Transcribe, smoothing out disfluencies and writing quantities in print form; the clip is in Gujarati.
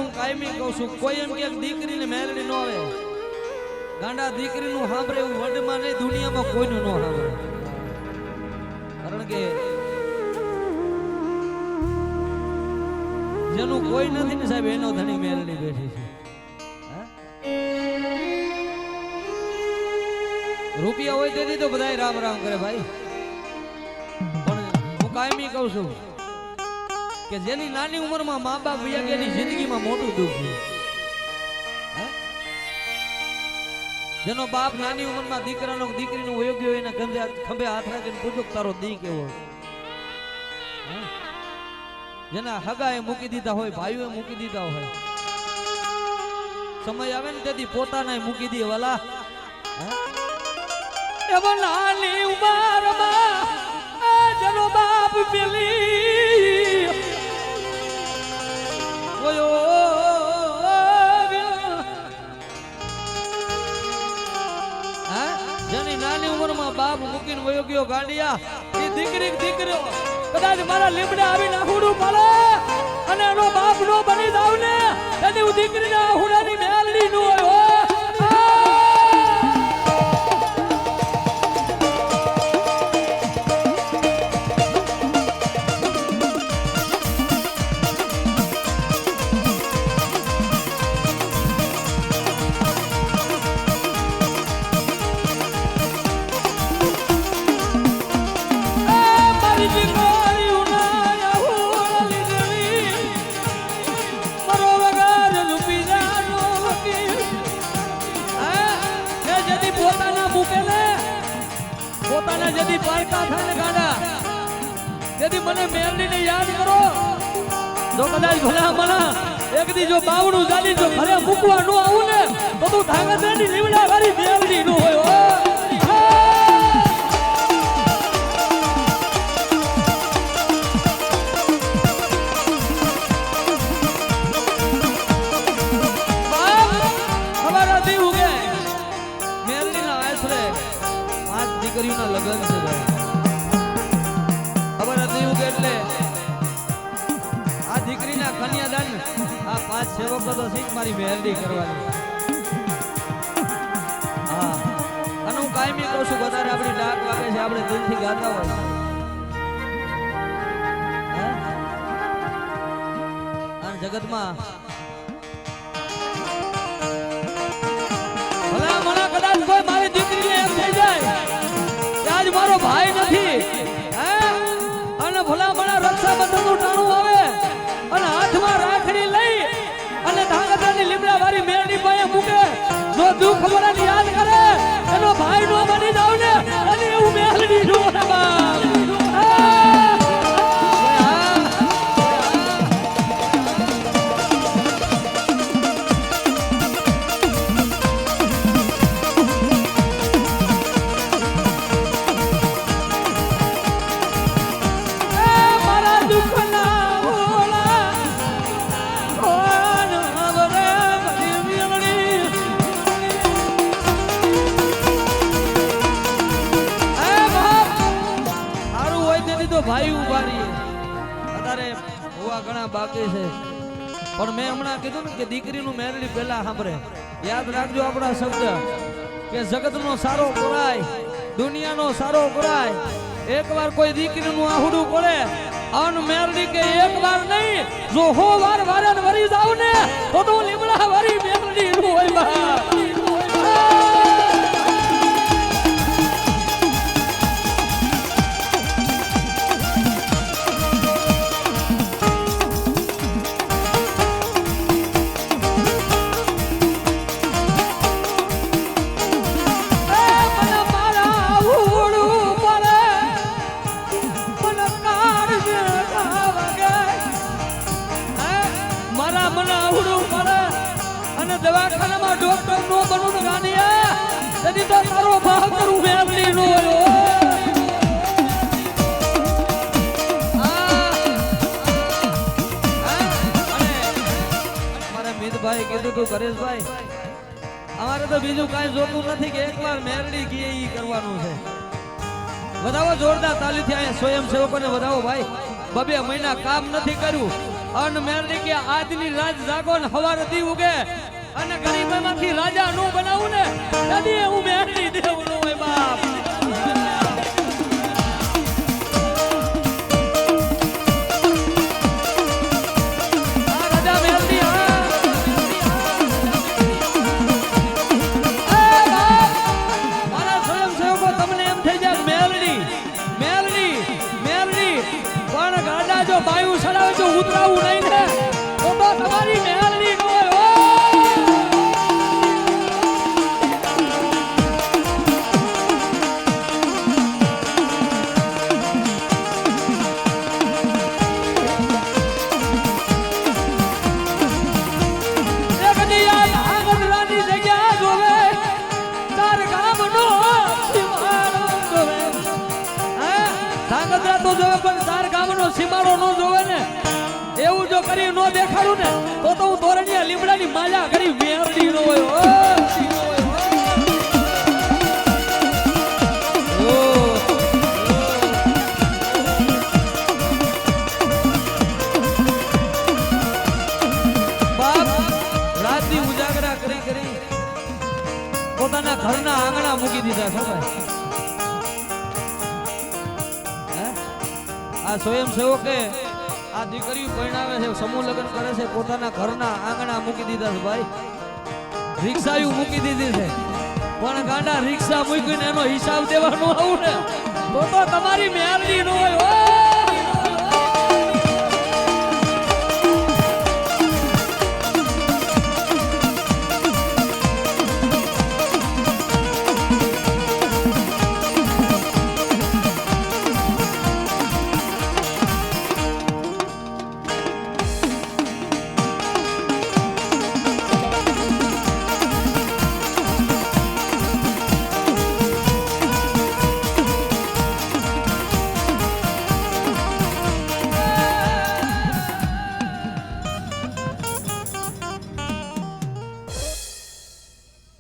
હું કાયમી કહું છું, કોઈ એમ કે દીકરીને મેલડી ન આવે, ગાંડા દીકરીનું સાંભળે એવું વર્લ્ડમાં નહીં, દુનિયામાં કોઈનું ન સાંભળે. કારણ કે જેનું કોઈ નથી ને સાહેબ, એનો ધણી મેલડી બેઠી છે. રૂપિયા હોય તેથી તો બધા રામ રામ કરે ભાઈ, પણ હું કાયમી કહું છું કે જેની નાની ઉંમરમાં મા બાપ વયા ગયા એની જિંદગીમાં મોટું દુઃખ છે. જેનો બાપ નાની ઉંમરમાં દીકરાનો દીકરીનો વયો ગયો એના ખંભે હાથ રાખીને પૂછો તારો દી કેવો. જેના હગાએ મૂકી દીધા હોય, ભાઈઓએ મૂકી દીધા હોય, સમય આવે ને તેથી પોતાના મૂકી દે વાલા. નાની ઉંમરમાં જેનો બાપ પેલી જેની નાની ઉંમરમાં બાપ મૂકીને વયો ગયો ગાંડિયા, એ દીકરીઓ કદાચ મારા લીમડે આવીને આહુડું પડે અને એનો બાપ નો બની જાવ ને, એની હું દીકરીના આહુડાની મેલડી નો હોય. પોતાના જદી પારકા થાય ને ગાડા, જદી મને મેલડીને યાદ કરો, જો કદાચ ભલા મના એક દી જો બાવડું ચાલી જો ઘરે મૂકવા ન આવું ને તો તું ધાંગધ્રાની લીમડા વાળી મેલડી નો હોય. દીકરીઓના લગ્ન છે ખબર હતી એવું કે એટલે આ દીકરીના કન્યાદાન આ 5 સેવકો તો શીખ મારી મેલડી કરવાની. હા, અને હું કાયમી કહું છું, વધારે આપણી ડાક વાગે છે, આપણે દિલથી ગાતા હોય. આ જગતમાં ભલા મને કદાચ કોઈ મારી દીકરીને એમ થઈ જાય મારો ભાઈ નથી, અને ભલા મને રક્ષાબંધન નું ટાણું આવે અને હાથમાં રાખડી લઈ અને ધાંગધ્રાની લીમડા વાળી મેલડી પાસે મૂકે, જો દુઃખ મને યાદ કરે એનો ભાઈ નો બની જાવ ને, અને એવું મેલડી નો ભાઈ ઉભા રહીએ. અત્યારે હોવા ઘણા બાકી છે, પણ મેં હમણાં કીધું ને કે દીકરીનું મેલડી પહેલા સાંભળે. યાદ રાખજો આપણા શબ્દ કે જગતનો સારો કરાય, દુનિયાનો સારો કરાય. એકવાર કોઈ દીકરીનું આહુડું પડે અન મેલડી કે એકવાર નહીં, જો 100 વાર વારે વરી જાવ ને તો તો લીમડા વાળી મેલડી નું હોય. દવાખાનામાં ડોક્ટર નો બનું ગાંડિયા, તેથી તો તારો ભાવ કરું મેલડી નો. મારા મિતભાઈ કીધું તું પરેશભાઈ, અમારે તો બીજું કાંઈ જોતું નથી કે એકવાર મેલડી કીએ ઈ કરવાનું છે. વધાવો જોરદાર તાલીથી અહીંયા સ્વયંસેવકોને વધાવો ભાઈ. 2 મહિના કામ નથી કર્યું અન મેરડી કે આજની રાત જાગો ને હવાર દી ઉગે અને ગરીબમાંથી રાજા નો બનાવું ને કદી હું મેરડી દેવું નો હોય બાપ જો બાયુ સડાવે જો ઉતરાવું નહીં ને તો તમારી મેલડી નો હોય જગ્યા જોવે તાર ગામ નો ધાંગધ્રા તો જોવે પણ તાર ગામ નો સીમાડો નો જોવે ને એવું જો કરી નો દેખાડું ને તો હું તોરણિયા લીમડાની માયા કરી મેરડી નો હોય બાપ રાતની ઉજાગરા કરી કરી પોતાના ઘરના આંગણા મૂકી દીધા છો ભાઈ આ સ્વયંસેવકે આ દીકરીઓ પરણાવે છે સમૂહ લગ્ન કરે છે પોતાના ઘરના આંગણા મૂકી દીધા છે ભાઈ રિક્ષાયું મૂકી દીધી છે પણ ગાંડા રિક્ષા મૂકીને એનો હિસાબ દેવાનો આવું ને તો તમારી મેરડી નો હોય